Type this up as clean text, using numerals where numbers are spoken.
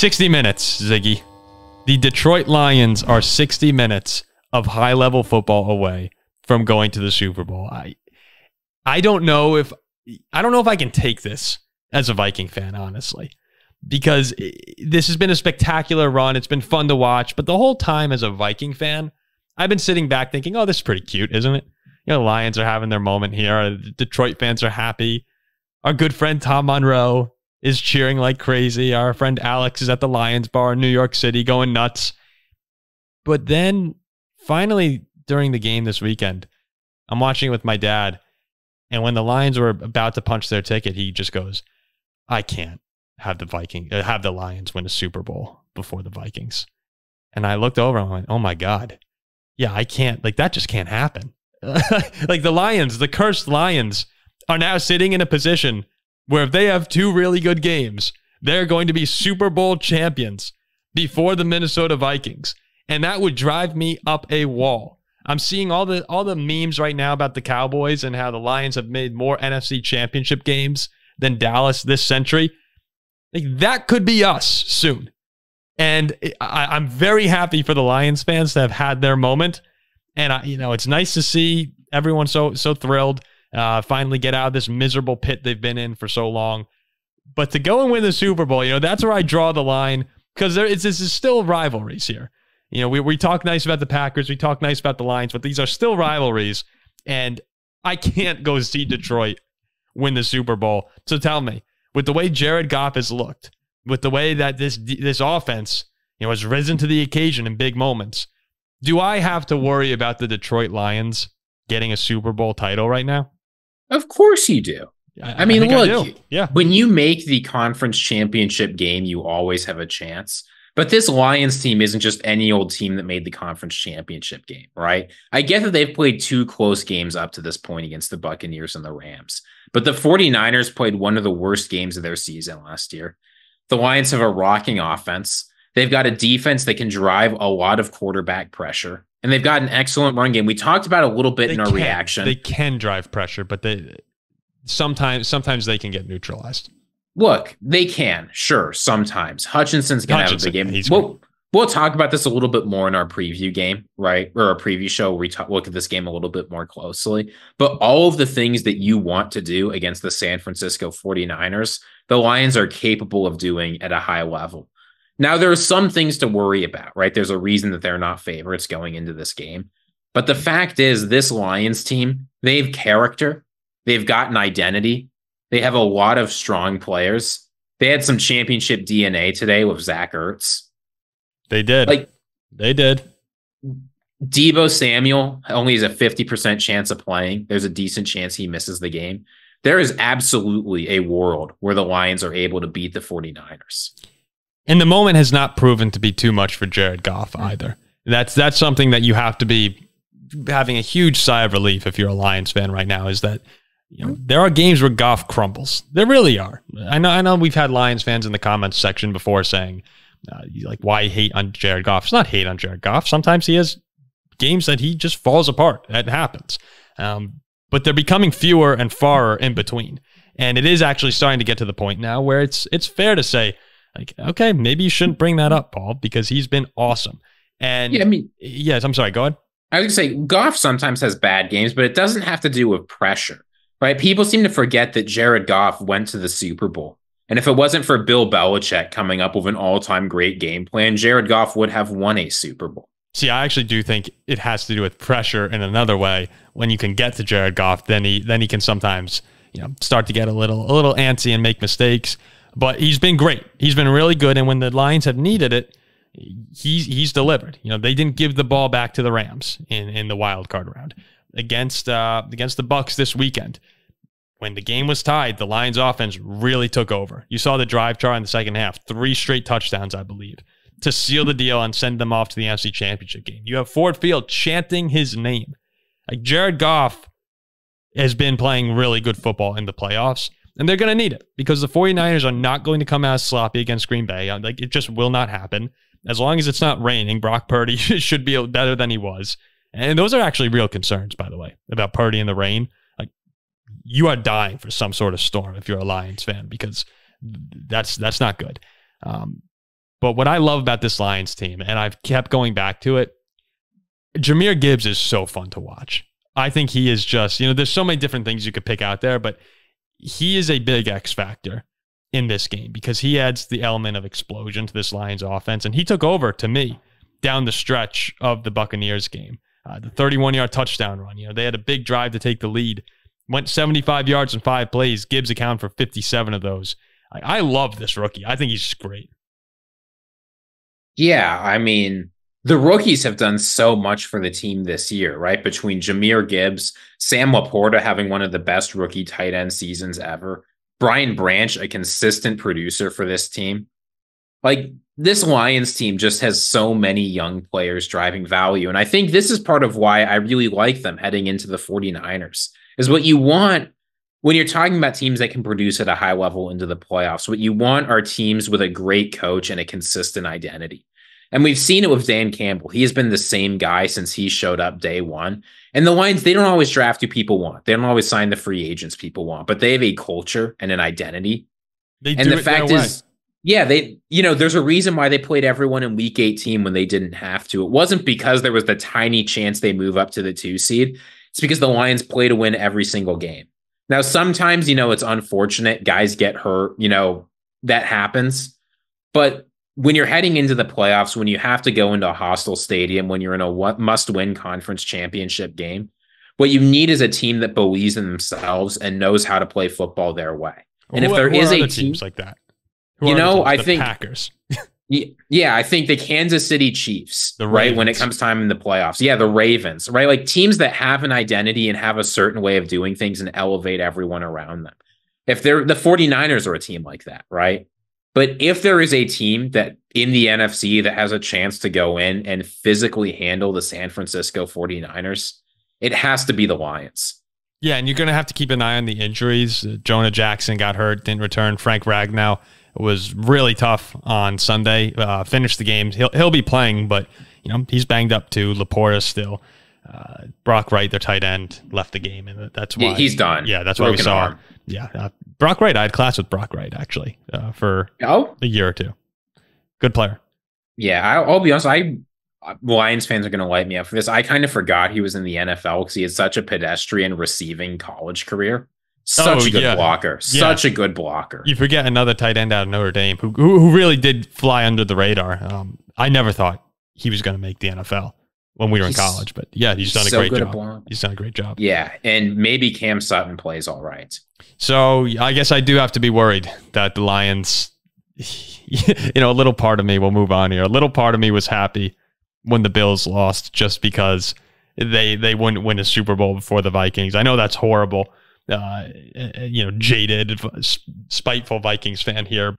60 minutes, Ziggy. The Detroit Lions are 60 minutes of high-level football away from going to the Super Bowl. I don't know if I can take this as a Viking fan, honestly, because this has been a spectacular run. It's been fun to watch, but the whole time as a Viking fan, I've been sitting back thinking, oh, this is pretty cute, isn't it? You know, the Lions are having their moment here. The Detroit fans are happy. Our good friend Tom Monroe is cheering like crazy. Our friend Alex is at the Lions bar in New York City going nuts. But then finally during the game this weekend, I'm watching it with my dad. And when the Lions were about to punch their ticket, he just goes, I can't have the Lions win a Super Bowl before the Vikings. And I looked over and I went, oh my God. Yeah, I can't. Like, that just can't happen. Like, the Lions, the cursed Lions, are now sitting in a position where if they have two really good games, they're going to be Super Bowl champions before the Minnesota Vikings. And that would drive me up a wall. I'm seeing all the memes right now about the Cowboys and how the Lions have made more NFC Championship games than Dallas this century. Like, that could be us soon. And I'm very happy for the Lions fans to have had their moment. And it's nice to see everyone so thrilled. Finally get out of this miserable pit they've been in for so long. But to go and win the Super Bowl, that's where I draw the line, because this is still rivalries here. We talk nice about the Packers, we talk nice about the Lions, but these are still rivalries, and I can't go see Detroit win the Super Bowl. So tell me, with the way Jared Goff has looked, with the way that this offense has risen to the occasion in big moments, do I have to worry about the Detroit Lions getting a Super Bowl title right now? Of course you do. I mean, look, yeah. When you make the conference championship game, you always have a chance. But this Lions team isn't just any old team that made the conference championship game, right? I get that they've played two close games up to this point against the Buccaneers and the Rams. But the 49ers played one of the worst games of their season last year. The Lions have a rocking offense. They've got a defense that can drive a lot of quarterback pressure. And they've got an excellent run game. We talked about it a little bit in our reaction. They can drive pressure, but sometimes they can get neutralized. Look, they can, sure, sometimes. Hutchinson's going to have a big game. We'll talk about this a little bit more in our preview game, right? Or our preview show where we look at this game a little bit more closely. But all of the things that you want to do against the San Francisco 49ers, the Lions are capable of doing at a high level. Now, there are some things to worry about, right? There's a reason that they're not favorites going into this game. But the fact is, this Lions team, they have character. They've got an identity. They have a lot of strong players. They had some championship DNA today with Zach Ertz. They did. They did. Deebo Samuel only has a 50% chance of playing. There's a decent chance he misses the game. There is absolutely a world where the Lions are able to beat the 49ers. And the moment has not proven to be too much for Jared Goff either. That's something that you have to be having a huge sigh of relief if you're a Lions fan right now, is that there are games where Goff crumbles. There really are. I know we've had Lions fans in the comments section before saying, why hate on Jared Goff? It's not hate on Jared Goff. Sometimes he has games that he just falls apart. That happens. But they're becoming fewer and far in between. And it is actually starting to get to the point now where it's fair to say, okay, maybe you shouldn't bring that up, Paul, because he's been awesome. And yes, I'm sorry, go ahead. I was going to say, Goff sometimes has bad games, but it doesn't have to do with pressure, right? People seem to forget that Jared Goff went to the Super Bowl. And if it wasn't for Bill Belichick coming up with an all-time great game plan, Jared Goff would have won a Super Bowl. See, I actually do think it has to do with pressure in another way. When you can get to Jared Goff, then he can sometimes start to get a little antsy and make mistakes. But he's been great. He's been really good. And when the Lions have needed it, he's delivered. They didn't give the ball back to the Rams in the wild card round against the Bucs this weekend. When the game was tied, the Lions offense really took over. You saw the drive chart in the second half, 3 straight touchdowns, I believe, to seal the deal and send them off to the NFC Championship game. You have Ford Field chanting his name. Jared Goff has been playing really good football in the playoffs. And they're going to need it because the 49ers are not going to come out sloppy against Green Bay. It just will not happen. As long as it's not raining, Brock Purdy should be better than he was. And those are actually real concerns, by the way, about Purdy in the rain. You are dying for some sort of storm if you're a Lions fan, because that's not good. But what I love about this Lions team, and I've kept going back to it, Jahmyr Gibbs is so fun to watch. I think he is just, there's so many different things you could pick out there, but he is a big X factor in this game because he adds the element of explosion to this Lions offense. And he took over, to me, down the stretch of the Buccaneers game. The 31-yard touchdown run. They had a big drive to take the lead. Went 75 yards in 5 plays. Gibbs accounted for 57 of those. I love this rookie. I think he's great. Yeah, I mean, the rookies have done so much for the team this year, right? Between Jahmyr Gibbs, Sam Laporta having one of the best rookie tight end seasons ever, Brian Branch, a consistent producer for this team. Like, this Lions team just has so many young players driving value. And I think this is part of why I really like them heading into the 49ers, is what you want when you're talking about teams that can produce at a high level into the playoffs. What you want are teams with a great coach and a consistent identity. And we've seen it with Dan Campbell. He has been the same guy since he showed up day one. And the Lions, they don't always draft who people want. They don't always sign the free agents people want, but they have a culture and an identity. And the fact is, yeah, there's a reason why they played everyone in week 18 when they didn't have to. It wasn't because there was the tiny chance they move up to the 2 seed. It's because the Lions play to win every single game. Now, sometimes, it's unfortunate. Guys get hurt, that happens. But when you're heading into the playoffs, when you have to go into a hostile stadium, when you're in a must-win conference championship game, what you need is a team that believes in themselves and knows how to play football their way. And if there is a team like that, I think Packers. Yeah, I think the Kansas City Chiefs, right? When it comes time in the playoffs. Yeah, the Ravens, right? Like teams that have an identity and have a certain way of doing things and elevate everyone around them. If they're the 49ers are a team like that, right? But if there is a team that in the NFC that has a chance to go in and physically handle the San Francisco 49ers, it has to be the Lions. Yeah, and you're going to have to keep an eye on the injuries. Jonah Jackson got hurt, didn't return. Frank Ragnow was really tough on Sunday. Finished the game. He'll be playing, but he's banged up too. Laporta still. Brock Wright, their tight end, left the game, and that's why he's done. Yeah, that's why we saw. Arm. Yeah, Brock Wright. I had class with Brock Wright actually for a year or two. Good player. Yeah, I'll be honest. Lions fans are going to light me up for this. I kind of forgot he was in the NFL because he had such a pedestrian receiving college career. Such a good blocker. Such a good blocker. You forget another tight end out of Notre Dame who really did fly under the radar. I never thought he was going to make the NFL when we were in college, but yeah, he's done a great job. He's done a great job. Yeah, and maybe Cam Sutton plays all right. So I guess I do have to be worried that the Lions, a little part of me, will move on here. A little part of me was happy when the Bills lost just because they wouldn't win a Super Bowl before the Vikings. I know that's horrible. Jaded, spiteful Vikings fan here.